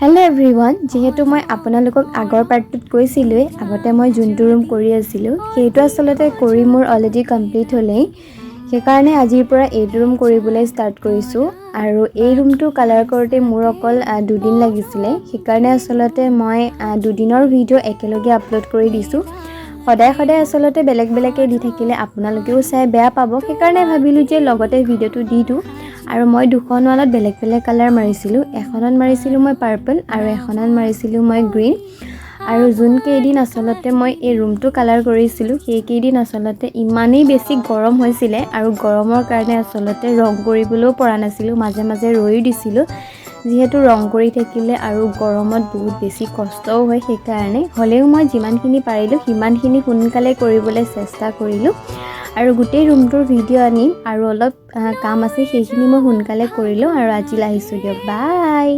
Hello' everyone, যিহেতু মই আপোনালোকক আগৰ পাৰ্টটোত কৈছিলোঁৱেই আগতে মই যোনটো ৰুম কৰি আছিলোঁ সেইটো আচলতে কৰি মোৰ অলৰেডি কমপ্লিট হ'লেই। সেইকাৰণে আজিৰ পৰা এইটো ৰুম কৰিবলৈ ষ্টাৰ্ট কৰিছোঁ। আৰু এই ৰুমটো কালাৰ কৰোঁতে মোৰ অকল 2 দিন লাগিছিলে। সেইকাৰণে আচলতে মই 2 দিনৰ ভিডিঅ' একেলগে আপলোড কৰি দিছোঁ। সদায় আচলতে বেলেগ বেলেগকৈ দি থাকিলে আপোনালোকেও চাই বেয়া পাব। সেইকাৰণে ভাবিলোঁ যে লগতে ভিডিঅ'টো দি দিওঁ। আৰু মই দুখন ৱালত বেলেগ বেলেগ কালাৰ মাৰিছিলোঁ। এখনত মাৰিছিলোঁ মই পাৰ্পল আৰু এখনত মাৰিছিলোঁ মই গ্ৰীণ। আৰু যোনকেইদিন আচলতে মই এই ৰুমটো কালাৰ কৰিছিলোঁ সেইকেইদিন আচলতে ইমানেই বেছি গৰম হৈছিলে আৰু গৰমৰ কাৰণে আচলতে ৰং কৰিবলৈও পৰা নাছিলোঁ। মাজে মাজে ৰৈও দিছিলোঁ, যিহেতু ৰং কৰি থাকিলে আৰু গৰমত বহুত বেছি কষ্টও হয়। সেইকাৰণে হ'লেও মই যিমানখিনি পাৰিলোঁ সিমানখিনি সোনকালে কৰিবলৈ চেষ্টা কৰিলোঁ। আৰু গোটেই ৰুমটোৰ ভিডিঅ' আনিম আৰু অলপ কাম আছে সেইখিনি মই সোনকালে কৰিলোঁ। আৰু আজিলৈ আহিছোঁ দিয়ক, বাই।